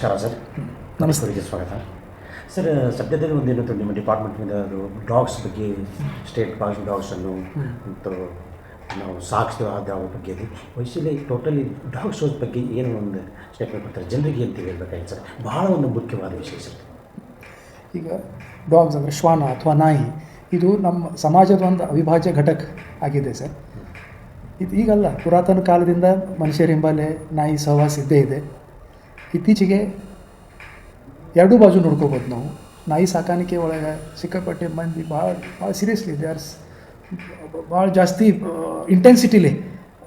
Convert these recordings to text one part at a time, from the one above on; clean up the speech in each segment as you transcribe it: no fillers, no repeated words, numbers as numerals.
ನಮಸ್ಕಾರ ಸರ್. ನಮಸ್ತೆ, ಸ್ವಾಗತ ಸರ್. ಸದ್ಯದಲ್ಲಿ ಒಂದೇನಂತ ನಿಮ್ಮ ಡಿಪಾರ್ಟ್ಮೆಂಟ್ನಿಂದ ಅದು ಡಾಗ್ಸ್ ಬಗ್ಗೆ ಸ್ಟೇಟ್ ಡಾಗ್ಸನ್ನು ಮತ್ತು ನಾವು ಸಾಗಿಸಿದ ಬಗ್ಗೆ ವಯಸ್ಸಲ್ಲಿ ಟೋಟಲಿ ಡಾಗ್ ಶೋಸ್ ಬಗ್ಗೆ ಏನೋ ಒಂದು ಸ್ಟೇಟ್ಮೆಂಟ್ ಕೊಡ್ತಾರೆ ಜನರಿಗೆ ಅಂತ ಹೇಳ್ಬೇಕಾಗಿತ್ತು ಸರ್. ಭಾಳ ಒಂದು ಮುಖ್ಯವಾದ ವಿಷಯ ಸರ್. ಈಗ ಡಾಗ್ಸ್ ಅಂದರೆ ಶ್ವಾನ ಅಥವಾ ನಾಯಿ ಇದು ನಮ್ಮ ಸಮಾಜದ ಒಂದು ಅವಿಭಾಜ್ಯ ಘಟಕ ಆಗಿದೆ ಸರ್. ಇದು ಈಗಲ್ಲ, ಪುರಾತನ ಕಾಲದಿಂದ ಮನುಷ್ಯರ ಹಿಂಬಾಲೆ ನಾಯಿ ಸಹವಾಸ ಇದ್ದೇ ಇದೆ. ಇತ್ತೀಚೆಗೆ ಎರಡೂ ಬಾಜು ನೋಡ್ಕೋಬೋದು ನಾವು. ನಾಯಿ ಸಾಕಾಣಿಕೆ ಒಳಗೆ ಸಿಕ್ಕಾಪಟ್ಟೆ ಮಂದಿ ಭಾಳ ಸೀರಿಯಸ್ಲಿ ದೇ ಆರ್ ಭಾಳ ಜಾಸ್ತಿ ಇಂಟೆನ್ಸಿಟಿಲಿ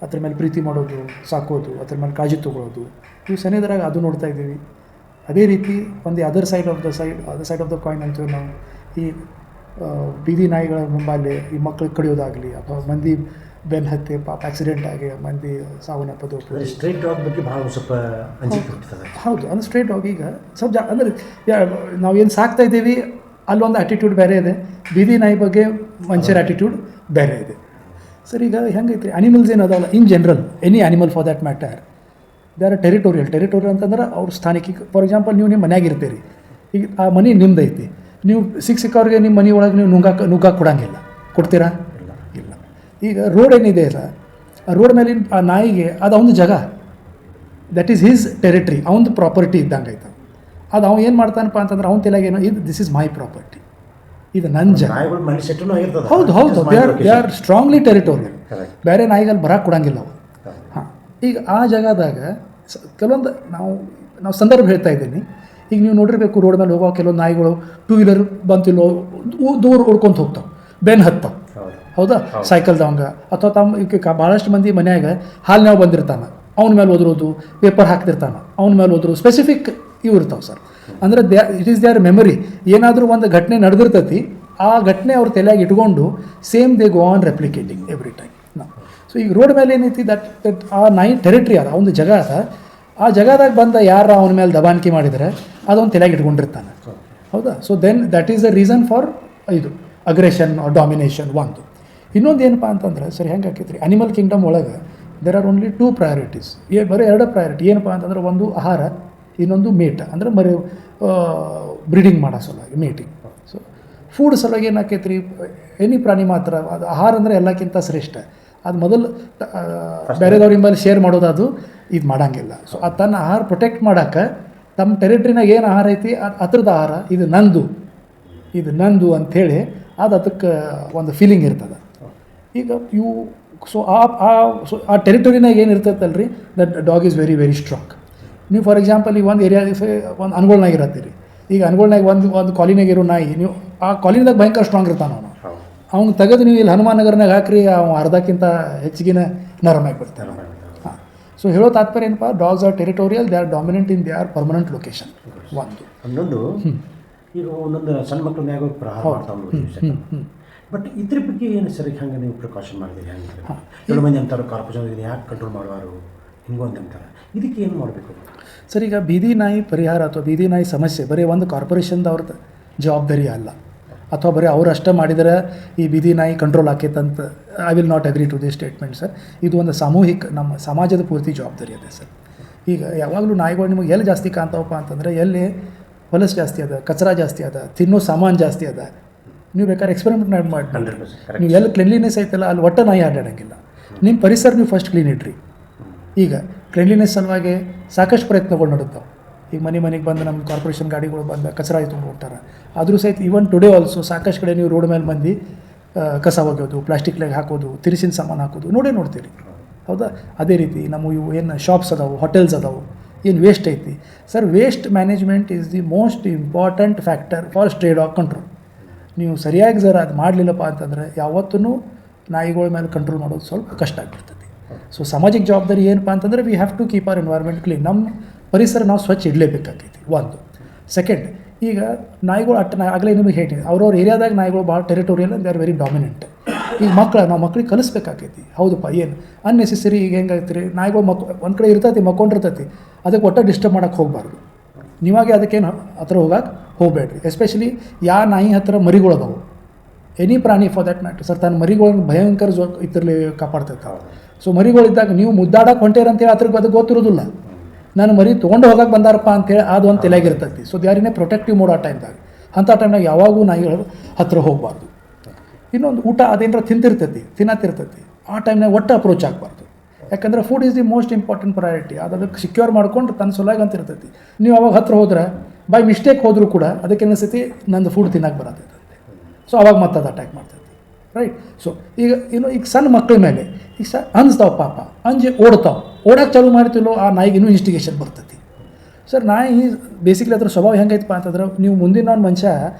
ಅದ್ರ ಮೇಲೆ ಪ್ರೀತಿ ಮಾಡೋದು, ಸಾಕೋದು, ಅದ್ರ ಮೇಲೆ ಕಾಳಜಿ ತೊಗೊಳೋದು, ಇವು ಸನೇದರಾಗ ಅದು ನೋಡ್ತಾ ಇದ್ದೀವಿ. ಅದೇ ರೀತಿ ಒಂದು other side of the coin ಅಂತೀವಿ ನಾವು. ಈ ಬೀದಿ ನಾಯಿಗಳ ಮುಂಬಾಲೆ ಈ ಮಕ್ಕಳು ಕಡಿಯೋದಾಗಲಿ ಅಥವಾ ಮಂದಿ ಬೆನ್ನು ಹತ್ತಿ ಪಾಪ ಆಕ್ಸಿಡೆಂಟ್ ಆಗಿ ಮಂದಿ ಸಾವನ್ನಪ್ಪದು. ಸ್ಟ್ರೀಟ್ ಡಾಗ್ ಬಗ್ಗೆ ಭಾಳ ಸ್ವಲ್ಪ ಹೌದು, ಅಂದರೆ ಸ್ಟ್ರೀಟ್ ಡಾಗ್ ಈಗ ಸ್ವಲ್ಪ ಅಂದರೆ ನಾವೇನು ಸಾಕ್ತಾ ಇದ್ದೀವಿ ಅಲ್ಲೊಂದು ಆ್ಯಟಿಟ್ಯೂಡ್ ಬೇರೆ ಇದೆ, ಬೀದಿ ನಾಯಿ ಬಗ್ಗೆ ಮನುಷ್ಯರ ಆ್ಯಟಿಟ್ಯೂಡ್ ಬೇರೆ ಇದೆ ಸರ್. ಈಗ ಹೆಂಗೈತೆ ಅನಿಮಲ್ಸ್ ಏನು ಅದಾವಲ್ಲ, in general any animal for that matter they are territorial ಅಂತಂದ್ರೆ ಅವ್ರ ಸ್ಥಾನಿಕ. ಫಾರ್ ಎಕ್ಸಾಂಪಲ್ ನೀವು ನಿಮ್ಮ ಮನ್ಯಾಗ ಇರ್ತೀರಿ, ಈಗ ಆ ಮನೆ ನಿಮ್ದು ಐತಿ, ನೀವು ಸಿಕ್ಕವ್ರಿಗೆ ನಿಮ್ಮ ಮನೆ ಒಳಗೆ ನೀವು ನುಗ್ಗಾಕ ಕೊಡೋಂಗಿಲ್ಲ, ಕೊಡ್ತೀರಾ? ಇಲ್ಲ. ಈಗ ರೋಡ್ ಏನಿದೆ ಅಲ್ಲ, ಆ ರೋಡ್ ಮೇಲಿನ ಆ ನಾಯಿಗೆ ಅದು ಅವನ ಜಾಗ, ದಟ್ ಈಸ್ ಹಿಸ್ ಟೆರಿಟರಿ, ಅವನದು ಪ್ರಾಪರ್ಟಿ ಇದ್ದಂಗೆ ಆಯ್ತು. ಅದು ಅವ್ನು ಏನು ಮಾಡ್ತಾನಪ್ಪ ಅಂತಂದ್ರೆ ಅವ್ನ ತಲೆಗೇನೋ ದಿಸ್ ಇಸ್ ಮೈ ಪ್ರಾಪರ್ಟಿ, ಇದು ನನ್ನ ಜಾಗ. ಹೌದು, ದೇ ಆರ್ ಸ್ಟ್ರಾಂಗ್ಲಿ ಟೆರಿಟೋರಿಯಲ್. ಬೇರೆ ನಾಯಿಗಲ್ಲಿ ಬರೋಕ್ಕೆ ಕೊಡೋಂಗಿಲ್ಲ ಅವು. ಹಾಂ, ಈಗ ಆ ಜಾಗದಾಗ ಕೆಲವೊಂದು ನಾವು ಸಂದರ್ಭ ಹೇಳ್ತಾ ಇದ್ದೀನಿ. ಈಗ ನೀವು ನೋಡಿರಬೇಕು, ರೋಡ್ ಮೇಲೆ ಹೋಗೋ ಕೆಲವೊಂದು ನಾಯಿಗಳು ಟೂ ವೀಲರ್ ಬಂತಿಲ್ಲೋ ದೂರ ಓಡ್ಕೊಂತ ಹೋಗ್ತಾವೆ, ಬೆನ್ನು ಹತ್ತಾವೆ. ಹೌದಾ? ಸೈಕಲ್ದವಂಗ ಅಥವಾ ತಮ್ಮ ಭಾಳಷ್ಟು ಮಂದಿ ಮನ್ಯಾಗ ಹಾಲಿನಾವ್ ಬಂದಿರ್ತಾನೆ, ಅವ್ನ ಮೇಲೆ ಓದಿರೋದು, ಪೇಪರ್ ಹಾಕ್ತಿರ್ತಾನೆ, ಅವ್ನ ಮೇಲೆ ಓದಿರೋದು, ಸ್ಪೆಸಿಫಿಕ್ ಇವು ಇರ್ತಾವೆ ಸರ್. ಅಂದರೆ ಇಟ್ ಈಸ್ ದೇರ್ ಮೆಮರಿ. ಏನಾದರೂ ಒಂದು ಘಟನೆ ನಡೆದಿರ್ತೈತಿ, ಆ ಘಟನೆ ಅವ್ರ ತಲೆಯಾಗಿ ಇಟ್ಕೊಂಡು same they go on replicating every time. So ಈಗ ರೋಡ್ ಮೇಲೆ ಏನೈತಿ ದಟ್ ಆ ನಾಯಿ ಟೆರಿಟರಿ ಅದ, ಒಂದು ಜಾಗ ಅದ. ಆ ಜಾಗದಾಗ ಬಂದ ಯಾರು ಅವನ ಮೇಲೆ ದಬಾಣಿಕೆ ಮಾಡಿದರೆ ಅದೊಂದು ತಲೆಯಾಗಿ ಇಟ್ಕೊಂಡಿರ್ತಾನೆ. ಹೌದಾ? So then that is the reason for ಇದು ಅಗ್ರೆಷನ್ ಆರ್ ಡಾಮಿನೇಷನ್. ಒಂದು ಇನ್ನೊಂದು ಏನಪ್ಪ ಅಂತಂದ್ರೆ ಸರ್, ಹೆಂಗೆ ಹಾಕೈತ್ರಿ ಅನಿಮಲ್ ಕಿಂಗ್ಡಮ್ ಒಳಗೆ ದೇರ್ ಆರ್ ಓನ್ಲಿ 2 ಪ್ರಯಾರಿಟೀಸ್. ಬರೀ 2 ಪ್ರಯಾರಿಟಿ. ಏನಪ್ಪ ಅಂತಂದ್ರೆ ಒಂದು ಆಹಾರ, ಇನ್ನೊಂದು ಮೇಟ್, ಅಂದರೆ ಬ್ರೀಡಿಂಗ್ ಮಾಡೋ ಸಲುವಾಗಿ ಮೇಟಿಂಗ್. ಸೊ ಫುಡ್ ಸಲುವಾಗಿ ಏನು ಹಾಕೈತ್ರಿ, ಎನಿ ಪ್ರಾಣಿ ಮಾತ್ರ ಅದು ಆಹಾರ ಅಂದರೆ ಎಲ್ಲಕ್ಕಿಂತ ಶ್ರೇಷ್ಠ. ಅದು ಮೊದಲು ಬೇರೆದವ್ರ ಹಿಂಬಲ್ಲಿ ಶೇರ್ ಮಾಡೋದು, ಅದು ಇದು ಮಾಡೋಂಗಿಲ್ಲ. ಸೊ ಅದು ತನ್ನ ಆಹಾರ ಪ್ರೊಟೆಕ್ಟ್ ಮಾಡೋಕ್ಕೆ ತಮ್ಮ ಟೆರಿಟ್ರಿನಾಗ ಏನು ಆಹಾರ ಐತಿ ಅದ್ರದ್ದು ಆಹಾರ ಇದು ನಂದು ಅಂಥೇಳಿ ಅದಕ್ಕೆ ಒಂದು ಫೀಲಿಂಗ್ ಇರ್ತದೆ. ಈಗ ಇವು ಆ ಟೆರಿಟರಿನಾಗ ಏನು ಇರ್ತೈತಲ್ರಿ, that dog is very very strong. ನೀವು ಫಾರ್ ಎಕ್ಸಾಂಪಲ್ ಈಗ ಒಂದು ಏರಿಯಾ ಒಂದು ಅನ್ಗೋಳ್ನಾಗ ಇರತ್ತೀರಿ. ಈಗ ಅನ್ಗೋಳ್ನಾಗ ಒಂದು ಕಾಲಿನಾಗ ಇರೋ ನಾಯಿ, ನೀವು ಆ ಕಾಲಿನಾಗ ಭಯಂಕರ ಸ್ಟ್ರಾಂಗ್ ಇರ್ತಾನೆ ಅವನು. ಅವ್ನು ತೆಗೆದು ನೀವು ಇಲ್ಲಿ ಹನುಮಾನ್ ನಗರನಾಗ ಹಾಕ್ರಿ, ಅವ್ನು ಅರ್ಧಕ್ಕಿಂತ ಹೆಚ್ಚಿಗಿನ ನರಮಾಗಿ ಬರ್ತಾನೆ. ಹಾಂ, ಸೊ ಹೇಳೋ ತಾತ್ಪರ್ಯ ಏನಪ್ಪ, dogs are territorial, they are dominant in they are permanent location. ಇನ್ನೊಂದು ಈಗ ಒಂದೊಂದು ಸಣ್ಣ ಮಕ್ಕಳ ಮ್ಯಾಗ ಪ್ರಹಾರ ಮಾಡ್ತಾವೆ. ಬಟ್ ಇದ್ರ ಬಗ್ಗೆ ಏನು ಸರಿ ಹಂಗೆ ನೀವು ಪ್ರಿಕಾಷನ್ ಮಾಡಿದ್ದೀರಿ? ಹಂಗೆ ಎರಡು ಮಂದಿ ಅಂತಾರೆ ಕಾರ್ಪೊರೇಷನ್ ಯಾಕೆ ಕಂಟ್ರೋಲ್ ಮಾಡುವಾರು, ಹಿಂಗೊಂದು ಅಂತಾರೆ. ಇದಕ್ಕೆ ಏನು ಮಾಡಬೇಕು ಸರ್? ಈಗ ಬೀದಿ ನಾಯಿ ಪರಿಹಾರ ಅಥವಾ ಬೀದಿ ನಾಯಿ ಸಮಸ್ಯೆ ಬರೀ ಒಂದು ಕಾರ್ಪೊರೇಷನ್ದವ್ರದ್ದು ಜವಾಬ್ದಾರಿ ಅಲ್ಲ, ಅಥವಾ ಬರೀ ಅವ್ರು ಅಷ್ಟೇ ಮಾಡಿದರೆ ಈ ಬೀದಿ ನಾಯಿ ಕಂಟ್ರೋಲ್ ಆಕೈತಂತ I will not agree to this statement sir. ಇದು ಒಂದು ಸಾಮೂಹಿಕ, ನಮ್ಮ ಸಮಾಜದ ಪೂರ್ತಿ ಜವಾಬ್ದಾರಿ ಇದೆ ಸರ್. ಈಗ ಯಾವಾಗಲೂ ನಾಯಿಗಳು ನಿಮಗೆ ಎಲ್ಲಿ ಜಾಸ್ತಿ ಕಾಣ್ತಾವಪ್ಪ ಅಂತಂದರೆ, ಎಲ್ಲಿ ಹೊಲಸು ಜಾಸ್ತಿ ಅದ, ಕಚರ ಜಾಸ್ತಿ ಅದ, ತಿನ್ನೋ ಸಾಮಾನು ಜಾಸ್ತಿ ಅದ. ನೀವು ಬೇಕಾದ್ರೆ ಎಕ್ಸ್ಪೆರಿಮೆಂಟ್ ಮಾಡಿ ನೀವು ಎಲ್ಲಿ ಕ್ಲೀನ್ಲಿನೆಸ್ ಐತಲ್ಲ ಅಲ್ಲಿ ಒಟ್ಟು ನಾಯಿ ಆಡಾಡೋಂಗಿಲ್ಲ. ನಿಮ್ಮ ಪರಿಸರ ನೀವು ಫಸ್ಟ್ ಕ್ಲೀನ್ ಇಡ್ರಿ. ಈಗ ಕ್ಲೀನ್ಲಿನೆಸ್ ಸಲುವಾಗಿ ಸಾಕಷ್ಟು ಪ್ರಯತ್ನಗಳು ನಡುತ್ತಾವೆ. ಈಗ ಮನೆಗೆ ಬಂದು ನಮ್ಮ ಕಾರ್ಪೊರೇಷನ್ ಗಾಡಿಗಳು ಬಂದು ಕಚರ ತುಂಬ ಹೋಗ್ತಾರೆ. ಆದರೂ ಸಹಿತ ಈವನ್ ಟುಡೇ ಆಲ್ಸೋ ಸಾಕಷ್ಟು ಕಡೆ ನೀವು ರೋಡ್ ಮೇಲೆ ಬಂದು ಕಸ ಒಗೆಯೋದು, ಪ್ಲಾಸ್ಟಿಕ್ಲಾಗ ಹಾಕೋದು, ತಿರಿಸಿನ ಸಾಮಾನು ಹಾಕೋದು ನೋಡ್ತೀರಿ. ಹೌದಾ? ಅದೇ ರೀತಿ ನಮ್ಮ ಇವು ಏನು ಶಾಪ್ಸ್ ಅದಾವೆ, ಹೋಟೆಲ್ಸ್ ಅದಾವೆ, ಏನು ವೇಸ್ಟ್ ಐತಿ sir, waste management is the most important factor for stray dog control. ನೀವು ಸರಿಯಾಗಿ ಅದು ಮಾಡಲಿಲ್ಲಪ್ಪ ಅಂತಂದರೆ ಯಾವತ್ತೂ ನಾಯಿಗಳ ಮೇಲೆ ಕಂಟ್ರೋಲ್ ಮಾಡೋದು ಸ್ವಲ್ಪ ಕಷ್ಟ ಆಗಿರ್ತದೆ. ಸೊ ಸಾಮಾಜಿಕ ಜವಾಬ್ದಾರಿ ಏನಪ್ಪ ಅಂತಂದರೆ we have to keep our environment clean. ನಮ್ಮ ಪರಿಸರ ನಾವು ಸ್ವಚ್ಛ ಇಡಲೇಬೇಕಾಗೈತಿ ಒಂದು. ಸೆಕೆಂಡ್, ಈಗ ನಾಯಿಗಳು ಆಗಲೇ ನಿಮಗೆ ಹೇಳಿ ಅವ್ರವ್ರ ಏರಿಯಾದಾಗ ನಾಯಿಗಳು ಭಾಳ territorial, they are very dominant. ಈಗ ನಾವು ಮಕ್ಳಿಗೆ ಕಲಿಸ್ಬೇಕಾಗೈತಿ. ಹೌದಪ್ಪ, ಏನು ಅನ್ನೆಸೆಸರಿ ಈಗ ಹೆಂಗಾಗ್ತೀರಿ, ನಾಯಿಗಳು ಒಂದು ಕಡೆ ಇರ್ತೈತಿ, ಮಕ್ಕೊಂಡಿರ್ತೈತಿ, ಅದಕ್ಕೆ ಒಟ್ಟು ಡಿಸ್ಟರ್ಬ್ ಮಾಡೋಕ್ಕೆ ಹೋಗಬಾರ್ದು. ನೀವಾಗೆ ಅದಕ್ಕೇನು ಹತ್ರ ಹೋಗಕ್ಕೆ ಹೋಗಬೇಡ್ರಿ. ಎಸ್ಪೆಷಲಿ ಯಾವ ನಾಯಿ ಹತ್ರ ಮರಿಗಳದಾವು, ಎನಿ ಪ್ರಾಣಿ ಫಾರ್ ದ್ಯಾಟ್ ಮ್ಯಾಟರ್ ಸರ್, ತನ್ನ ಮರಿಗಳನ್ನ ಭಯಂಕರ ಇದರಲ್ಲಿ ಕಾಪಾಡ್ತೈತೆ. ಸೊ ಮರಿಗಳಿದ್ದಾಗ ನೀವು ಮುದ್ದಾಡಕ್ಕೆ ಹೊಂಟೇರಂತೇಳಿ ಅದಕ್ಕೆ ಗೊತ್ತಿರೋದಿಲ್ಲ. ನಾನು ಮರಿ ತೊಗೊಂಡು ಹೋಗಕ್ಕೆ ಬಂದಾರಪ್ಪ ಅಂತೇಳಿ ಅದು ಒಂದು ತಲೆಯಾಗಿರ್ತೈತಿ. So they are in a protective mode ಆ ಟೈಮ್ದಾಗ. ಅಂಥ ಟೈಮ್ನಾಗ ಯಾವಾಗೂ ನಾಯಿಗಳು ಹತ್ತಿರ ಹೋಗಬಾರ್ದು. ಇನ್ನೊಂದು ಊಟ ಅದೇನಾರ ತಿನ್ನತ್ತಿರ್ತೈತಿ ಆ ಟೈಮ್ನಾಗ ಒಟ್ಟು ಅಪ್ರೋಚ್ ಆಗಬಾರ್ದು. ಯಾಕಂದರೆ food is the most important priority. ಅದಕ್ಕೆ ಸಿಕ್ಯೂರ್ ಮಾಡ್ಕೊಂಡು ತನ್ನ ಸೊಲಾಗಿ ಅಂತ ಇರ್ತೈತಿ. ನೀವು ಅವಾಗ ಹತ್ತಿರ ಹೋದ್ರೆ ಬೈ ಮಿಸ್ಟೇಕ್ ಹೋದರೂ ಕೂಡ ಅದಕ್ಕೆ ಅನಿಸ್ತೈತಿ ನಂದು ಫುಡ್ ತಿನ್ನಕ್ಕೆ ಬರತ್ತೈತೆ. ಸೊ ಅವಾಗ ಮತ್ತೆ ಅದು ಅಟ್ಯಾಕ್ ಮಾಡ್ತೈತಿ, ರೈಟ್. ಸೊ ಈಗ ಸಣ್ಣ ಮಕ್ಕಳ ಮೇಲೆ ಈಗ ಅನ್ಸ್ತಾವೆ ಪಾಪ, ಅಂಜಿ ಓಡ್ತಾವೆ. ಓಡೋಕೆ ಚಾಲೂ ಮಾಡ್ತಿಲ್ಲೋ ಆ ನಾಯಿಗೆ ಇನ್ನೂ ಇನ್ಸ್ಟಿಗೇಷನ್ ಬರ್ತೈತಿ. ಸರ್ ನಾಯಿ ಬೇಸಿಕ್ಲಿ ಅದ್ರ ಸ್ವಭಾವ ಹೆಂಗೈತಪ್ಪ ಅಂತಂದ್ರೆ, ನೀವು ಮುಂದಿನ ಒಂದು ಮನುಷ್ಯ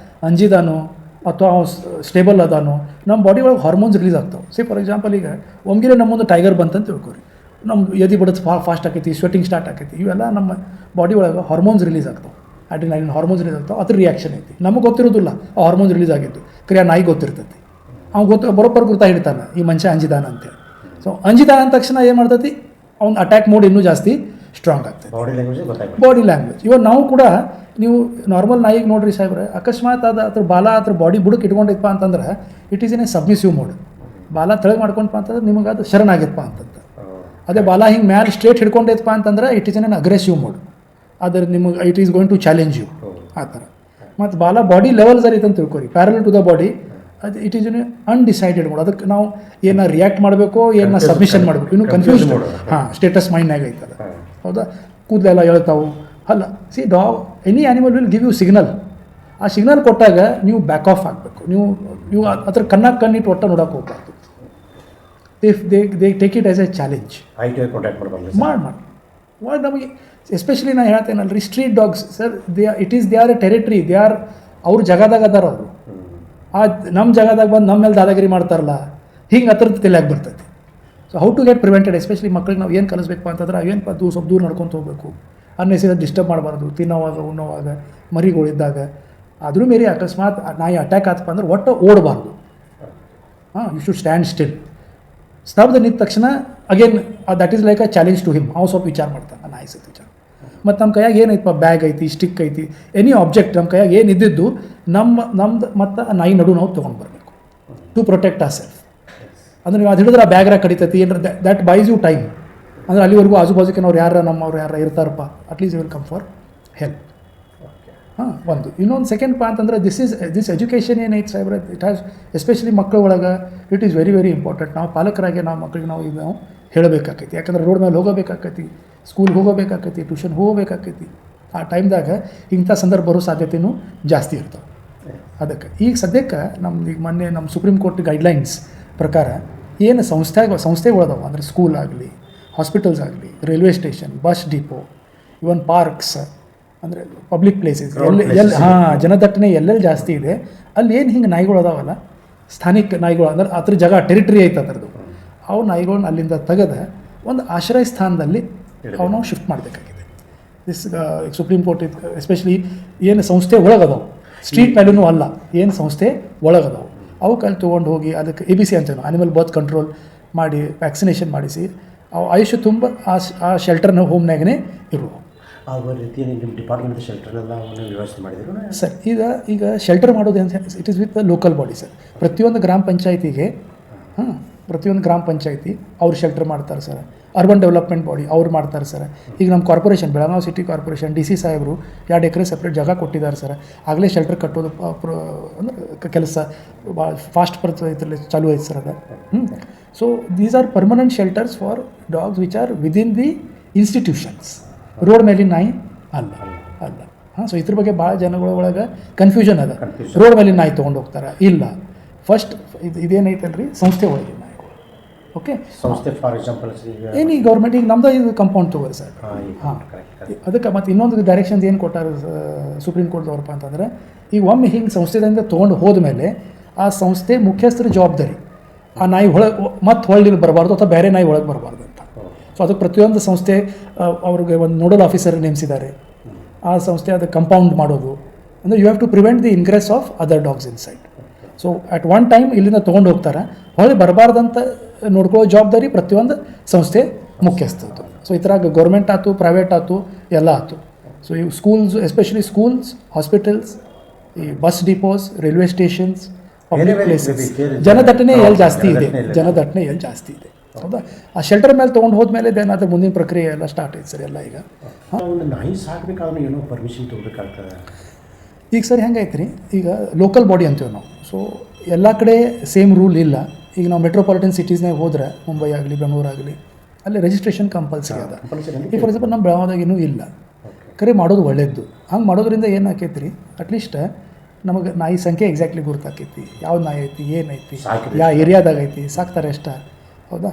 ಅಂಜಿದಾನೋ ಅಥವಾ ಸ್ಟೇಬಲ್ ಅದಾನೋ ನಮ್ಮ ಬಾಡಿ ಒಳಗೆ ಹಾರ್ಮೋನ್ಸ್ ರಿಲೀಸ್ ಆಗ್ತಾವೆ. ಫಾರ್ ಎಕ್ಸಾಂಪಲ್ ಈಗ ಒಮ್ಗಿಲೆ ನಮ್ಮ ಮುಂದೆ ಟೈಗರ್ ಬಂತಂತ ತಿಳ್ಕೊರಿ, ನಮ್ಮ ಎದೆ ಬಡದು ಫಾಸ್ಟ್ ಆಕೈತಿ, ಸ್ವೆಟಿಂಗ್ ಸ್ಟಾರ್ಟ್ ಆಕೈತಿ. ಇವೆಲ್ಲ ನಮ್ಮ ಬಾಡಿ ಒಳಗೆ ಹಾರ್ಮೋನ್ಸ್ ರಿಲೀಸ್ ಆಗ್ತಾವೆ. ಅಡ್ರಿನಲಿನ್ ಹಾರ್ಮೋನ್ಸ್ ರಿಲೀಸ್ ಆಗ್ತಾವೆ. ಅದ್ರ ರಿಯಾಕ್ಷನ್ ಐತಿ. ನಮಗೆ ಗೊತ್ತಿರೋದಿಲ್ಲ ಆ ಹಾರ್ಮೋನ್ಸ್ ರಿಲೀಸ್ ಆಗಿದ್ದು, ಕ್ರಿಯಾ ನಾಯಿ ಗೊತ್ತಿರ್ತೈತಿ. ಅವ್ನು ಬರೋಬ್ಬರ ಗುರ್ತಾ ಹಿಡಿತಾನೆ ಈ ಮನುಷ್ಯ ಅಂಜಿದಾನ ಅಂತೇಳಿ. ಸೊ ಅಂಜಿದಾನ ಅಂದ ತಕ್ಷಣ ಏನು ಮಾಡ್ತೈತಿ, ಅವ್ನ ಅಟ್ಯಾಕ್ ಮೋಡ್ ಇನ್ನೂ ಜಾಸ್ತಿ ಸ್ಟ್ರಾಂಗ್ ಆಗ್ತದೆ. ಬಾಡಿ ಲ್ಯಾಂಗ್ವೇಜ್ ಇವಾಗ ನಾವು ಕೂಡ ನೀವು ನಾರ್ಮಲ್ ನಾಯಿಗೆ ನೋಡ್ರಿ ಸಾಹೇಬ್ರೆ, ಅಕಸ್ಮಾತ್ ಅದ್ರ ಬಾಲ ಅದ್ರ ಬಾಡಿ ಬುಡಕ್ಕೆ ಇಟ್ಕೊಂಡಿಪ್ಪ ಅಂತಂದ್ರೆ it is in a ಸಬ್ಮಿಸಿವ್ mode. ಬಾಲ ತೆಳಗೆ ಮಾಡ್ಕೊಂಡಪ್ಪ ಅಂತಂದ್ರೆ ನಿಮಗೆ ಅದು ಶರಣಾಗಿತ್ತಪ್ಪ ಅಂತಂತ. ಅದೇ ಬಾಲ ಹಿಂಗೆ ಮ್ಯಾಲೆ ಸ್ಟ್ರೇಟ್ ಹಿಡ್ಕೊಂಡೈತಪ್ಪ ಅಂತಂದ್ರೆ it is in an aggressive mode. ಅದ್ರ ನಿಮಗೆ it is going to challenge you ಆ ಥರ. ಮತ್ತು ಬಾಡಿ ಲೆವೆಲ್ ಸರಿ ಅಂತ ತಿಳ್ಕೊರಿ, ಪ್ಯಾರಲ್ ಟು ದ ಬಾಡಿ. ಅದು it is in undecided mode. ಅದಕ್ಕೆ ನಾವು ಏನ ರಿಯಾಕ್ಟ್ ಮಾಡಬೇಕು, ಏನ ಸಬ್ಮಿಷನ್ ಮಾಡಬೇಕು, ಇನ್ನೂ ಕನ್ಫ್ಯೂಸ್. ಸ್ಟೇಟಸ್ ಮೈಂಡ್ನಾಗ ಐತದ, ಹೌದಾ. ಕೂದಲೆಲ್ಲ ಹೇಳ್ತಾವೆ ಅಲ್ಲ. See any animal will give you signal. ಆ ಸಿಗ್ನಲ್ ಕೊಟ್ಟಾಗ ನೀವು ಬ್ಯಾಕ್ ಆಫ್ ಆಗಬೇಕು. ನೀವು ಅದ್ರ ಕಣ್ಣಿಟ್ಟು ಒಟ್ಟು ನೋಡೋಕೆ ಹೋಗ್ಬಾರ್ದು. They take it as a challenge. ಮಾಡಿ ನಮಗೆ ಎಸ್ಪೆಷಲಿ ನಾನು ಹೇಳ್ತೇನಲ್ರಿ, street dogs sir, they are a territory. ಅವ್ರ ಜಾಗದಾಗ ಅದಾರ ಅವರು. ಆ ನಮ್ಮ ಜಾಗದಾಗ ಬಂದು ನಮ್ಮ ಮೇಲೆ ದಾದಾಗಿರಿ ಮಾಡ್ತಾರಲ್ಲ, ಹಿಂಗೆ ಹತ್ರದ ತಲೆಯಾಗಿ ಬರ್ತೈತಿ. So how to get prevented. Especially ಮಕ್ಳಿಗೆ ನಾವು ಏನು ಕಲಿಸ್ಬೇಕು ಅಂತಂದ್ರೆ, ಅವೇನು ಸ್ವಲ್ಪ ದೂರ ನಡ್ಕೊತ ಹೋಗ್ಬೇಕು, ಅನ್ನೆಸರಿ ಡಿಸ್ಟರ್ಬ್ ಮಾಡಬಾರ್ದು. ತಿನ್ನೋವಾಗ ಉಣ್ಣೋವಾಗ ಮರಿಗಳಿದ್ದಾಗ. ಅದ್ರ ಮೇಲೆ ಅಕಸ್ಮಾತ್ ನಾಯಿ ಅಟ್ಯಾಕ್ ಆತಪ್ಪ ಅಂದ್ರೆ ಒಟ್ಟು ಓಡಬಾರ್ದು. You should stand still. ಸ್ತಬ್ಧ ನಿಂತ ತಕ್ಷಣ again that is like a challenge to him. ಅವ್ನು ಸ್ವಲ್ಪ ವಿಚಾರ ಮಾಡ್ತಾನೆ, ನಾಯಿ ಸತಿ ವಿಚಾರ. ಮತ್ತು ನಮ್ಮ ಕೈಯಾಗ ಏನೈತಪ್ಪ, ಬ್ಯಾಗ್ ಐತಿ, ಸ್ಟಿಕ್ ಐತಿ, ಎನಿ ಆಬ್ಜೆಕ್ಟ್ ನಮ್ಮ ಕೈಯಾಗ ಏನು ಇದ್ದಿದ್ದು ನಮ್ದು ಮತ್ತು ಆ ನಾಯಿ ನಡು ನಾವು ತೊಗೊಂಡು ಬರಬೇಕು ಟು ಪ್ರೊಟೆಕ್ಟ್ ಆ ಸೆಲ್ಫ್. ಅಂದ್ರೆ ನೀವು ಅದು ಹಿಡಿದ್ರೆ ಆ ಬ್ಯಾಗ್ರಾಗ ಕಡಿತೈತಿ ಏನಾರ, ದ್ಯಾಟ್ ಬೈಸ್ ಯು ಟೈಮ್. ಅಂದರೆ ಅಲ್ಲಿವರೆಗೂ ಆಜುಬಾಜುಕಿನವ್ರು ನಮ್ಮವ್ರು ಯಾರು ಇರ್ತಾರಪ್ಪ, at least you will come for help. ಒಂದು ಇನ್ನೊಂದು ಸೆಕೆಂಡ್ ಅಂತಂದ್ರೆ ದಿಸ್ ಎಜುಕೇಷನ್ ಏನೈತೆ ಸಾಹೇಬ್ರೆ, ಇಟ್ ಹ್ಯಾಸ್ ಎಸ್ಪೆಷಲಿ ಮಕ್ಕಳ ಒಳಗೆ it is very very important. ನಾವು ಪಾಲಕರಾಗಿ ನಾವು ಮಕ್ಕಳಿಗೆ ನಾವು ಹೇಳಬೇಕಾಕೈತಿ. ಯಾಕಂದ್ರೆ ರೋಡ್ ಮೇಲೆ ಹೋಗಬೇಕಾಕೈತಿ, ಸ್ಕೂಲ್ಗೆ ಹೋಗಬೇಕಾಕೈತಿ, ಟ್ಯೂಷನ್ ಹೋಗಬೇಕಾಕೈತಿ. ಆ ಟೈಮ್ದಾಗ ಇಂಥ ಸಂದರ್ಭ ಬರೋ ಸಾಧ್ಯತೆಯೂ ಜಾಸ್ತಿ ಇರ್ತವೆ. ಅದಕ್ಕೆ ಈಗ ಸದ್ಯಕ್ಕೆ ಈಗ ಮೊನ್ನೆ ನಮ್ಮ ಸುಪ್ರೀಂ ಕೋರ್ಟ್ ಗೈಡ್ಲೈನ್ಸ್ ಪ್ರಕಾರ ಏನು ಸಂಸ್ಥೆಗಳದಾವೆ ಅಂದರೆ ಸ್ಕೂಲ್ ಆಗಲಿ, ಹಾಸ್ಪಿಟಲ್ಸ್ ಆಗಲಿ, ರೈಲ್ವೆ ಸ್ಟೇಷನ್, ಬಸ್ ಡಿಪೋ, ಇವನ್ ಪಾರ್ಕ್ಸ್, ಅಂದರೆ ಪಬ್ಲಿಕ್ ಪ್ಲೇಸಸ್, ಜನದಟ್ಟಣೆ ಎಲ್ಲೆಲ್ಲಿ ಜಾಸ್ತಿ ಇದೆ ಅಲ್ಲಿ ಏನು ಹಿಂಗೆ ನಾಯಿಗಳು ಅದಾವಲ್ಲ, ಸ್ಥಾನಿಕ ನಾಯಿಗಳು ಅಂದರೆ ಅದ್ರ ಜಾಗ ಟೆರಿಟರಿ ಐತೆ ಅದರದ್ದು, ಅವು ನಾಯಿಗಳನ್ನ ಅಲ್ಲಿಂದ ತೆಗೆದ ಒಂದು ಆಶ್ರಯ ಸ್ಥಾನದಲ್ಲಿ ಅವು ನಾವು ಶಿಫ್ಟ್ ಮಾಡಬೇಕಾಗಿದೆ. ಸುಪ್ರೀಂ ಕೋರ್ಟ್ ಎಸ್ಪೆಷಲಿ ಏನು ಸಂಸ್ಥೆ ಒಳಗದಾವೆ, ಸ್ಟ್ರೀಟ್ ಮೇಲೂ ಅಲ್ಲ, ಏನು ಸಂಸ್ಥೆ ಒಳಗದಾವೆ ಅವಕ್ಕೆ ಅಲ್ಲಿ ತೊಗೊಂಡು ಹೋಗಿ ಅದಕ್ಕೆ ABC ಅಂತೇನು ಅನಿಮಲ್ ಬರ್ತ್ ಕಂಟ್ರೋಲ್ ಮಾಡಿ ವ್ಯಾಕ್ಸಿನೇಷನ್ ಮಾಡಿಸಿ ಅವು ಆಯುಷ್ಯ ತುಂಬ ಆ ಶೆಲ್ಟರ್ನ ಹೋಮ್ನಾಗೇ ಇರುವ. ಆ ರೀತಿ ನಿಮ್ಮ ಡಿಪಾರ್ಟ್ಮೆಂಟ್ ಶೆಲ್ಟರ್ನೆಲ್ಲ ವ್ಯವಸ್ಥೆ ಮಾಡಿದ್ರು ಸರ್. ಈಗ ಶೆಲ್ಟರ್ ಮಾಡೋದು ಅಂತ it is with the local body sir. ಪ್ರತಿಯೊಂದು ಗ್ರಾಮ ಪಂಚಾಯತಿಗೆ ಪ್ರತಿಯೊಂದು ಗ್ರಾಮ ಪಂಚಾಯತಿ ಅವ್ರು ಶೆಲ್ಟರ್ ಮಾಡ್ತಾರೆ ಸರ್. ಅರ್ಬನ್ ಡೆವಲಪ್ಮೆಂಟ್ ಬಾಡಿ ಅವ್ರು ಮಾಡ್ತಾರೆ ಸರ್. ಈಗ ನಮ್ಮ corporation Belagavi city corporation DC ಸಾಹೇಬರು 2 ಎಕರೆ ಸಪ್ರೇಟ್ ಜಾಗ ಕೊಟ್ಟಿದ್ದಾರೆ ಸರ್. ಆಗಲೇ ಶೆಲ್ಟರ್ ಕಟ್ಟೋದು ಅಂದರೆ ಕೆಲಸ ಭಾಳ ಫಾಸ್ಟ್ ಇದರಲ್ಲಿ ಚಾಲೂ ಐತೆ ಸರ್ ಅದು. So these are permanent shelters for dogs which are within the institutions. Road ಮೇಲಿನ ನಾಯಿ ಅಲ್ಲ. ಸೊ ಇದ್ರ ಬಗ್ಗೆ ಭಾಳ ಜನಗಳ ಒಳಗೆ ಕನ್ಫ್ಯೂಷನ್ ಅದ. ರೋಡ್ ಮೇಲಿನ ನಾಯಿ ತೊಗೊಂಡು ಹೋಗ್ತಾರೆ ಇಲ್ಲ. ಫಸ್ಟ್ ಇದೇನೈತಲ್ರಿ ಸಂಸ್ಥೆ ಒಳಗಿನ ನಾಯಿಗಳು. ಓಕೆ, ಸಂಸ್ಥೆ ಫಾರ್ ಎಕ್ಸಾಂಪಲ್ ಏನು ಈ ಗೌರ್ಮೆಂಟ್ ಈಗ ನಮ್ದು ಇದು ಕಂಪೌಂಡ್ ತೊಗೊಳಿ ಸರ್. ಅದಕ್ಕೆ ಮತ್ತು ಇನ್ನೊಂದು ಡೈರೆಕ್ಷನ್ಸ್ ಏನು ಕೊಟ್ಟಾರ ಸುಪ್ರೀಂ ಕೋರ್ಟ್ದವ್ರಪ್ಪ ಅಂತಂದರೆ, ಈಗ ಒಮ್ಮೆ ಹಿಂಗೆ ಸಂಸ್ಥೆದಿಂದ ತೊಗೊಂಡು ಹೋದ್ಮೇಲೆ ಆ ಸಂಸ್ಥೆ ಮುಖ್ಯಸ್ಥರ ಜವಾಬ್ದಾರಿ ಆ ನಾಯಿ ಹೊಳ್ಳಿ ಬರಬಾರ್ದು ಅಥವಾ ಬೇರೆ ನಾಯಿ ಒಳಗೆ ಬರಬಾರ್ದು ಅಂತ. ಸೊ ಅದಕ್ಕೆ ಪ್ರತಿಯೊಂದು ಸಂಸ್ಥೆ ಅವ್ರಿಗೆ ಒಂದು ನೋಡಲ್ ಆಫೀಸರ್ ನೇಮಿಸಿದ್ದಾರೆ. ಆ ಸಂಸ್ಥೆ ಅದಕ್ಕೆ ಕಂಪೌಂಡ್ ಮಾಡೋದು ಅಂದರೆ you have to prevent the ingress of other dogs inside. So at one time ಇಲ್ಲಿಂದ ತೊಗೊಂಡು ಹೋಗ್ತಾರೆ, ಹೊಳ್ಳಿ ಬರಬಾರ್ದಂತ ನೋಡ್ಕೊಳ್ಳೋ ಜವಾಬ್ದಾರಿ ಪ್ರತಿಯೊಂದು ಸಂಸ್ಥೆ ಮುಖ್ಯಸ್ಥದ್ದು. ಸೊ ಈ ಥರ ಗೌರ್ಮೆಂಟ್ ಆಯ್ತು, ಪ್ರೈವೇಟ್ ಆಯ್ತು, ಎಲ್ಲ ಆಯ್ತು. ಸೊ ಈ ಸ್ಕೂಲ್ಸ್, ಎಸ್ಪೆಷಲಿ ಸ್ಕೂಲ್ಸ್, ಹಾಸ್ಪಿಟಲ್ಸ್, ಈ bus depose, railway stations, public places, ಜನದಟ್ಟಣೆ ಎಲ್ಲಿ ಜಾಸ್ತಿ ಇದೆ ಹೌದಾ. ಆ ಶೆಲ್ಟರ್ ಮೇಲೆ ತೊಗೊಂಡು ಹೋದ್ಮೇಲೆ ದೆನ್ ಅದ್ರ ಮುಂದಿನ ಪ್ರಕ್ರಿಯೆ ಎಲ್ಲ ಸ್ಟಾರ್ಟ್ ಆಯ್ತು ಸರ್ ಎಲ್ಲ ಈಗ. ಒಂದು ನಾಯಿ ಸಾಕಬೇಕಾದ್ರೆ ಏನೋ ಪರ್ಮಿಷನ್ ತೊಗೋಬೇಕಾಗ್ತದೆ. ಈಗ ಸರ್ ಹೆಂಗೈತೆ ರೀ, ಈಗ ಲೋಕಲ್ ಬಾಡಿ ಅಂತೀವಿ ನಾವು. ಸೊ ಎಲ್ಲ ಕಡೆ ಸೇಮ್ ರೂಲ್ ಇಲ್ಲ. ಈಗ ನಾವು ಮೆಟ್ರೋಪಾಲಿಟನ್ ಸಿಟೀಸ್ನಾಗ ಹೋದ್ರೆ, ಮುಂಬೈ ಆಗಲಿ ಬೆಂಗಳೂರು ಆಗಲಿ, ಅಲ್ಲಿ ರಿಜಿಸ್ಟ್ರೇಷನ್ ಕಂಪಲ್ಸರಿ ಅದ. ಈಗ ಫಾರ್ ಎಕ್ಸಾಂಪಲ್ ನಮ್ಮ ಬೆಳಗಾವಿದಾಗ ಇನ್ನೂ ಇಲ್ಲ. ಕರೆ ಮಾಡೋದು ಒಳ್ಳೇದು. ಹಂಗೆ ಮಾಡೋದ್ರಿಂದ ಏನು ಆಕೈತಿ ರೀ, ಅಟ್ಲೀಸ್ಟ್ ನಮಗೆ ನಾಯಿ ಸಂಖ್ಯೆ ಎಕ್ಸಾಕ್ಟ್ಲಿ ಗುರ್ತಾಕೈತಿ, ಯಾವ ನಾಯಿ ಐತಿ, ಏನೈತಿ, ಯಾವ ಏರಿಯಾದಾಗ ಐತಿ, ಸಾಕ್ತಾರೆ ಎಷ್ಟ, ಹೌದಾ.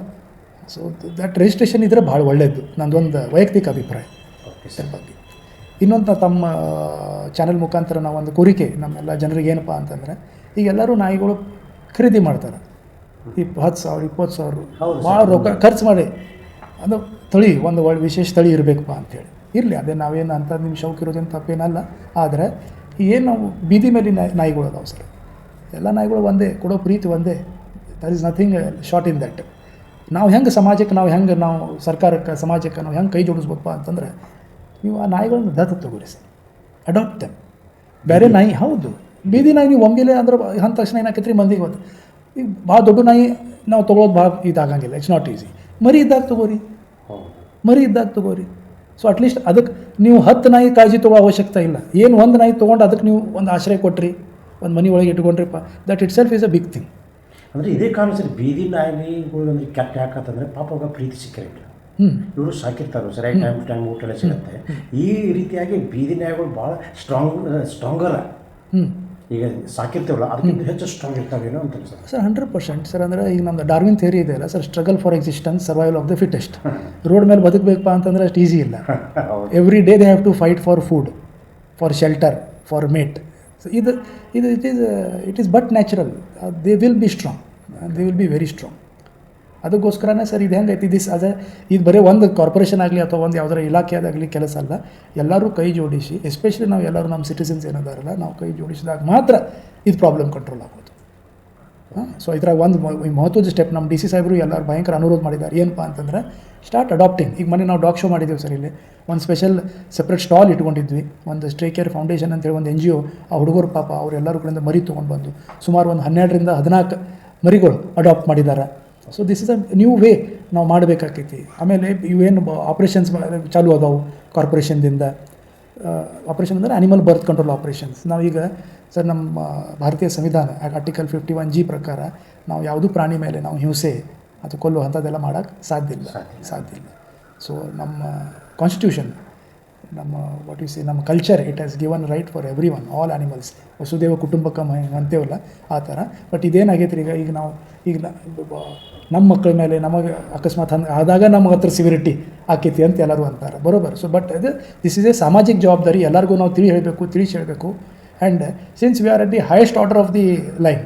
ಸೊ ದಟ್ ರಿಜಿಸ್ಟ್ರೇಷನ್ ಇದ್ರೆ ಭಾಳ ಒಳ್ಳೆಯದು, ನಂದೊಂದು ವೈಯಕ್ತಿಕ ಅಭಿಪ್ರಾಯ ಇದ್ರ ಬಗ್ಗೆ. ಇನ್ನೊಂದು ತಮ್ಮ ಚಾನಲ್ ಮುಖಾಂತರ ನಾವು ಒಂದು ಕೋರಿಕೆ ನಮ್ಮೆಲ್ಲ ಜನರಿಗೆ ಏನಪ್ಪ ಅಂತಂದರೆ, ಈಗ ಎಲ್ಲರೂ ನಾಯಿಗಳು ಖರೀದಿ ಮಾಡ್ತಾರೆ, 10,000 20,000 ಭಾಳ ರೊಕ್ಕ ಖರ್ಚು ಮಾಡಿ, ಅದು ತಳಿ ಒಂದು ವಿಶೇಷ ತಳಿ ಇರಬೇಕಪ್ಪ ಅಂಥೇಳಿ. ಇರಲಿ, ಅದೇ ನಾವೇನು ಅಂಥ ನಿಮ್ಮ ಶೌಕ್ ಇರೋದೇನು ತಪ್ಪೇನಲ್ಲ. ಆದರೆ ಏನು ನಾವು ಬೀದಿ ಮೇಲೆ ನಾಯಿಗಳು ಅದಾವೆ ಸರ್, ಎಲ್ಲ ನಾಯಿಗಳು ಒಂದೇ, ಕೊಡೋ ಪ್ರೀತಿ ಒಂದೇ. There is nothing short in that. ನಾವು ಹೆಂಗೆ ಸಮಾಜಕ್ಕೆ ನಾವು ಸರ್ಕಾರಕ್ಕೆ ಸಮಾಜಕ್ಕೆ ನಾವು ಹೆಂಗೆ ಕೈ ಜೋಡಿಸ್ಬೇಕಪ್ಪ ಅಂತಂದರೆ, ನೀವು ಆ ನಾಯಿಗಳನ್ನ ದತ್ತು ತಗೋರಿ ಸರ್, ಅಡಾಪ್ಟ್ ದೆಮ್. ಬೇರೆ ನಾಯಿ ಹೌದು, ಬೀದಿ ನಾಯಿ ನೀವು ಒಮ್ಮೆಲೆ ಅಂದ್ರೆ ಅಂದ ತಕ್ಷಣ ಏನಾಕೈತೆ ರೀ, ಮಂದಿಗೆ ಗೊತ್ತು. ಈಗ ಭಾಳ ದೊಡ್ಡ ನಾಯಿ ನಾವು ತೊಗೊಳೋದು ಭಾಳ ಇದಾಗಂಗಿಲ್ಲ, ಇಟ್ಸ್ ನಾಟ್ ಈಸಿ. ಮರಿ ಇದ್ದಾಗ ತೊಗೋರಿ. ಸೊ ಅಟ್ಲೀಸ್ಟ್ ಅದಕ್ಕೆ ನೀವು 10 ನಾಯಿ ಕಾಳಜಿ ತೊಗೊಳ್ಳೋ ಅವಶ್ಯಕತೆ ಇಲ್ಲ. ಏನು ಒಂದು ನಾಯಿ ತೊಗೊಂಡು ಅದಕ್ಕೆ ನೀವು ಒಂದು ಆಶ್ರಯ ಕೊಟ್ರಿ, ಒಂದು ಮನೆ ಒಳಗೆ ಇಟ್ಕೊಂಡ್ರಿಪ್ಪ, that itself is a big thing. ಅಂದರೆ ಇದೇ ಕಾರಣ ಸರ್, ಬೀದಿ ನಾಯಿಗಳು ಅಂದರೆ ಕೆಟ್ಟ ಯಾಕಂತಂದರೆ ಪಾಪ ಅವಾಗ ಪ್ರೀತಿ ಸಿಕ್ಕಿರಲಿಲ್ಲ. ಇವರು ಸಾಕಿರ್ತಾರೆ ಸರಿಯಾಗಿ ಟೈಮ್ ಊಟ ಎಲ್ಲ ಸಿಗುತ್ತೆ. ಈ ರೀತಿಯಾಗಿ ಬೀದಿ ನಾಯಿಗಳು ಭಾಳ ಸ್ಟ್ರಾಂಗರ. ಈಗ ಸಾಕಿರ್ತೀವಲ್ಲ ಅದಕ್ಕಿಂತ ಹೆಚ್ಚು ಸ್ಟ್ರಾಂಗ್ ಇರ್ತಾವೇನೋ ಅಂತ ಸರ್. 100% ಸರ್. ಅಂದರೆ ಈಗ ನಮ್ಮದು ಡಾರ್ವಿನ್ ಥಿಯರಿ ಇದೆ ಅಲ್ಲ sir, struggle for existence, survival of the fittest. Road ಮೇಲೆ ಬದುಕಬೇಕಪ್ಪ ಅಂತಂದರೆ ಅಷ್ಟು ಈಸಿ ಇಲ್ಲ. Every day they have to fight for food, for shelter, for mate. So ಇದು it is but natural. They will be strong, they will be very strong. ಅದಕ್ಕೋಸ್ಕರನೇ sir ಇದು ಹೆಂಗೈತಿ, ಇದು ಬರೀ ಒಂದು ಕಾರ್ಪೊರೇಷನ್ ಆಗಲಿ ಅಥವಾ ಒಂದು ಯಾವುದರ ಇಲಾಖೆಯಾದಾಗಲಿ ಕೆಲಸ ಅಲ್ಲ. ಎಲ್ಲರೂ ಕೈ ಜೋಡಿಸಿ, ಎಸ್ಪೆಷಲಿ ನಾವು ಎಲ್ಲರೂ ನಮ್ಮ ಸಿಟಿಸನ್ಸ್ ಏನಿದಾರಲ್ಲ, ನಾವು ಕೈ ಜೋಡಿಸಿದಾಗ ಮಾತ್ರ ಇದು ಪ್ರಾಬ್ಲಮ್ ಕಂಟ್ರೋಲ್ ಆಗೋದು. ಸೊ ಇದ್ರಾಗ ಒಂದು ಮಹತ್ವದ ಸ್ಟೆಪ್ ನಮ್ಮ DC ಸಾಹೇಬರು ಎಲ್ಲರೂ ಭಯಂಕರ ಅನುರೋಧ ಮಾಡಿದ್ದಾರೆ. ಏನಪ್ಪ ಅಂತಂದರೆ, ಸ್ಟಾರ್ಟ್ ಅಡಾಪ್ಟಿಂಗ್. ಈಗ ಮೊನ್ನೆ ನಾವು ಡಾಗ್ ಶೋ ಮಾಡಿದ್ದೀವಿ ಸರ್, ಇಲ್ಲಿ ಒಂದು ಸ್ಪೆಷಲ್ ಸಪ್ರೇಟ್ ಸ್ಟಾಲ್ ಇಟ್ಕೊಂಡಿದ್ವಿ. ಒಂದು ಸ್ಟ್ರೇ ಕೇರ್ ಫೌಂಡೇಶನ್ ಅಂತೇಳಿ ಒಂದು NGO, ಆ ಹುಡುಗರು ಪಾಪ ಅವರೆಲ್ಲರೂ ಕಡೆಯಿಂದ ಮರಿ ತೊಗೊಂಡು ಬಂದು ಸುಮಾರು ಒಂದು 12ರಿಂದ 14 ಮರಿಗಳು ಅಡಾಪ್ಟ್ ಮಾಡಿದ್ದಾರೆ. So this is a new way ನಾವು ಮಾಡಬೇಕಾಕೈತಿ. ಆಮೇಲೆ ಇವೇನು ಆಪ್ರೇಷನ್ಸ್ ಚಾಲೂ ಅದಾವೆ ಕಾರ್ಪೊರೇಷನ್ದಿಂದ. ಆಪ್ರೇಷನ್ ಅಂದರೆ ಆ್ಯನಿಮಲ್ ಬರ್ತ್ ಕಂಟ್ರೋಲ್ ಆಪ್ರೇಷನ್ಸ್. ನಾವೀಗ ಸರ್ ನಮ್ಮ ಭಾರತೀಯ ಸಂವಿಧಾನ ಆರ್ಟಿಕಲ್ 51G ಪ್ರಕಾರ ನಾವು ಯಾವುದೂ ಪ್ರಾಣಿ ಮೇಲೆ ನಾವು ಹಿಂಸೆ ಅಥವಾ ಕೊಲ್ಲೋ ಅಂಥದ್ದೆಲ್ಲ ಮಾಡೋಕ್ಕೆ ಸಾಧ್ಯ ಇಲ್ಲ. ಸೊ ನಮ್ಮ ಕಾನ್ಸ್ಟಿಟ್ಯೂಷನ್, ನಮ್ಮ ನಮ್ಮ culture, it has given right for everyone, all animals. ವಸುದೇವ ಕುಟುಂಬಕಂ ಅಂತೇವಲ್ಲ ಆ ಥರ. ಬಟ್ ಇದೇನಾಗೈತೆ ರೀ, ಈಗ ನಮ್ಮ ಮಕ್ಕಳ ಮೇಲೆ ನಮಗೆ ಅಕಸ್ಮಾತ್ ಹಂಗೆ ಆದಾಗ ನಮಗೆ ಹತ್ರ ಸಿವಿರಿಟಿ ಆಕೈತಿ ಅಂತ ಎಲ್ಲರೂ ಅಂತಾರೆ, ಬರೋಬರ್. So but this is a ಸಾಮಾಜಿಕ ಜವಾಬ್ದಾರಿ, ಎಲ್ಲರಿಗೂ ನಾವು ತಿಳಿಸಿ ಹೇಳಬೇಕು. And since we are at the highest order of the line,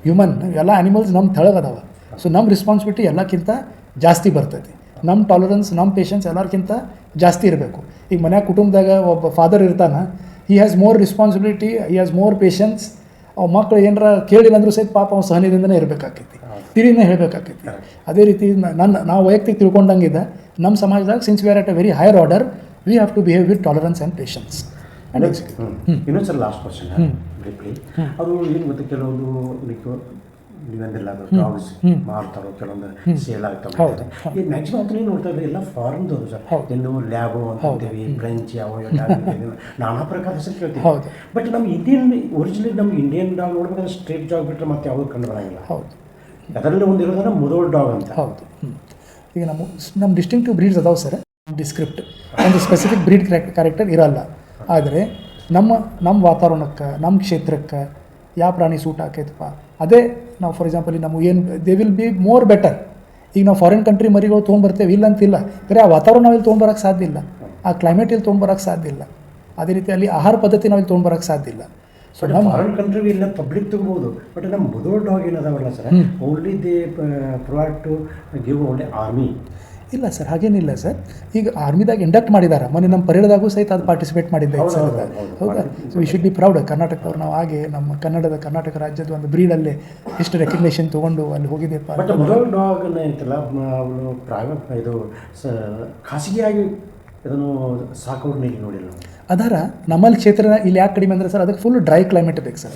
human, ಎಲ್ಲ ಆ್ಯನಿಮಲ್ಸ್ ನಮ್ಮ ತೆಳಗದಾವ. ಸೊ ನಮ್ಮ ರೆಸ್ಪಾನ್ಸಿಬಿಲಿಟಿ ಎಲ್ಲಕ್ಕಿಂತ ಜಾಸ್ತಿ ಬರ್ತೈತಿ. ನಮ್ಮ ಟಾಲರೆನ್ಸ್, ನಮ್ಮ ಪೇಷನ್ಸ್ ಎಲ್ಲರಿಗಿಂತ ಜಾಸ್ತಿ ಇರಬೇಕು. ಈಗ ಮನ್ಯಾಗ ಕುಟುಂಬದಾಗ ಒಬ್ಬ ಫಾದರ್ ಇರ್ತಾನೆ, he has more responsibility, he has more patience. ಅವು ಮಕ್ಕಳು ಏನಾರ ಕೇಳಿಲ್ಲ ಅಂದರೂ ಸಹಿತ ಪಾಪ ಅವ್ನು ಸಹನೆಯಿಂದನೇ ಇರಬೇಕಾಕೈತಿ, ತಿರಿನೇ ಹೇಳಬೇಕಾಕೈತಿ. ಅದೇ ರೀತಿ ನಾವು ವೈಯಕ್ತಿಕ ತಿಳ್ಕೊಂಡಂಗಿದೆ, ನಮ್ಮ ಸಮಾಜದಾಗ since we are at a very higher order, we have to behave with tolerance and patience. ಇನ್ನೊಂದು ಸರ್ ಲಾಸ್ಟ್ ಕ್ವಶನ್ ಬ್ರೀಫ್ಲಿ. ಅದು ಏನು ಗೊತ್ತು, ಕೆಲವೊಂದು ನೀವೆಂದಿಲ್ಲ ಅದು ಡಾಗ್ಸ್ ಮಾರ್ತಾರೋ, ಕೆಲವೊಂದು ಸೇಲ್ ಆಗ್ತಾವೆ. ಈ ಮ್ಯಾಕ್ಸಿಮಮ್ ಅಂತ ನೀವು ನೋಡ್ತಾ ಇದ್ದೀವಿ ಎಲ್ಲ ಫಾರಿನ್ದವರು ಸರ್, ಇನ್ನು ಲ್ಯಾಬೋ ಅಂತೀವಿ, ಫ್ರೆಂಚ್ ಯಾವ ನಾನಾ ಪ್ರಕಾರ ಹೆಸರು ಕೇಳ್ತೀವಿ. ಬಟ್ ನಮ್ಮ ಒರಿಜಿನಲಿ ನಮ್ಮ ಇಂಡಿಯನ್ ಡಾಗ್ ನೋಡ್ಬೇಕಾದ್ರೆ ಸ್ಟ್ರೀಟ್ ಡಾಗ್ ಬಿಟ್ಟರೆ ಮತ್ತೆ ಯಾವುದು ಕಂಡು ಬರೋಂಗಿಲ್ಲ. ಅದರಲ್ಲಿ ಒಂದು ಇರೋದನ್ನ ಮುದೋಳ್ ಡಾಗ್ ಅಂತ. ಹೌದು. ಈಗ ನಮ್ಮ ಡಿಸ್ಟಿಂಕ್ಟಿವ್ ಬ್ರೀಡ್ಸ್ ಅದಾವೆ ಸರ್. ಡಿಸ್ಕ್ರಿಪ್ಟ್ ಒಂದು ಸ್ಪೆಸಿಫಿಕ್ ಬ್ರೀಡ್ ಕ್ಯಾರೆಕ್ಟರ್ ಇರಲ್ಲ. ಆದರೆ ನಮ್ಮ ವಾತಾವರಣಕ್ಕೆ, ನಮ್ಮ ಕ್ಷೇತ್ರಕ್ಕೆ ಯಾವ ಪ್ರಾಣಿ ಸೂಟ್ ಆಕೈತಪ್ಪ, ಅದೇ ನಾವು ಫಾರ್ ಎಕ್ಸಾಂಪಲ್ ನಾವು ಏನು they will be more better. ಈಗ ನಾವು ಫಾರಿನ್ ಕಂಟ್ರಿ ಮರಿಗಳು ತೊಗೊಂಬರ್ತೇವೆ, ಇಲ್ಲ ಅಂತಿಲ್ಲ, ಬರೀ ಆ ವಾತಾವರಣ ನಾವಿಲ್ಲಿ ತೊಗೊಂಬರೋಕ್ಕೆ ಸಾಧ್ಯ ಇಲ್ಲ, ಆ ಕ್ಲೈಮೇಟ್ ಇಲ್ಲಿ ತೊಗೊಂಬರೋಕ್ಕೆ ಸಾಧ್ಯ ಇಲ್ಲ, ಅದೇ ರೀತಿ ಅಲ್ಲಿ ಆಹಾರ ಪದ್ಧತಿ ನಾವಿಲ್ಲಿ ತೊಗೊಂಬರೋಕ್ಕೆ ಸಾಧ್ಯ ಇಲ್ಲ. ಸೊ ನಮ್ಮ ಫಾರಿನ್ ಕಂಟ್ರಿ ಇಲ್ಲ ಪಬ್ಲಿಕ್ ತಗೋಬೋದು, ಬಟ್ ನಮ್ಮ ಮುದೋಳ್ ಡಾಗ್ ಏನದಾವಲ್ಲ sir, only they provide to give only army. ಇಲ್ಲ ಸರ್, ಹಾಗೇನಿಲ್ಲ ಸರ್. ಈಗ ಆರ್ಮಿದಾಗ ಇಂಡಕ್ಟ್ ಮಾಡಿದ್ದಾರೆ, ಮೊನ್ನೆ ನಮ್ಮ ಪರೇಡ್ದಾಗೂ ಸಹಿತ ಅದು ಪಾರ್ಟಿಸಿಪೇಟ್ ಮಾಡಿದ್ದೆ ಸರ್. ಹೌದಾ? So we should be proud ಕರ್ನಾಟಕದವ್ರು. ನಾವು ಹಾಗೆ ನಮ್ಮ ಕರ್ನಾಟಕ ರಾಜ್ಯದ ಒಂದು ಬ್ರೀಡಲ್ಲಿ ಎಷ್ಟು ರೆಕಗ್ನೇಷನ್ ತೊಗೊಂಡು ಅಲ್ಲಿ ಹೋಗಿದ್ದೆಪ್ಪ. ಬಟ್ ಮುದೋಳ್ ಡಾಗ್ ಐತಲ್ಲ, ಅವನು ಪ್ರೈವೇಟ್ ಇದು ಖಾಸಗಿಯಾಗಿ ಇದನ್ನು ಸಾಕೋರು ನೀವು ನೋಡಿಲ್ಲ. ಅದರ ನಮ್ಮಲ್ಲಿ ಕ್ಷೇತ್ರ ಇಲ್ಲಿ ಯಾಕೆ ಕಡಿಮೆ ಅಂದರೆ ಸರ್, ಅದಕ್ಕೆ ಫುಲ್ ಡ್ರೈ ಕ್ಲೈಮೇಟ್ ಬೇಕು ಸರ್.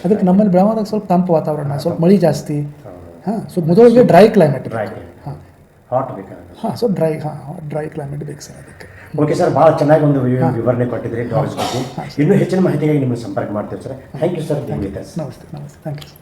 ಅದಕ್ಕೆ ನಮ್ಮಲ್ಲಿ ಬೆಳಗಾವಿದಾಗ ಸ್ವಲ್ಪ ತಂಪು ವಾತಾವರಣ, ಸ್ವಲ್ಪ ಮಳೆ ಜಾಸ್ತಿ. ಹಾಂ, ಸೊ ಮುದೋಳಿಗೆ ಡ್ರೈ ಕ್ಲೈಮೇಟ್. ಹಾಟ್ ಬೇಕಾಗುತ್ತೆ. ಹಾಂ ಸೊ ಡ್ರೈ ಕ್ಲೈಮೇಟ್ ಬೇಕು ಸರ್ ಅದಕ್ಕೆ. ಓಕೆ ಸರ್, ಭಾಳ ಚೆನ್ನಾಗಿ ಒಂದು ವಿವರಣೆ ಕೊಟ್ಟಿದ್ರಿ ಡಾಗ್ಸ್ ಬಗ್ಗೆ. ಇನ್ನೂ ಹೆಚ್ಚಿನ ಮಾಹಿತಿಗಾಗಿ ನಿಮ್ಮನ್ನು ಸಂಪರ್ಕ ಮಾಡ್ತೀವಿ ಸರ್. Thank you sir. ನಮಸ್ತೆ ಥ್ಯಾಂಕ್ ಯು ಸರ್.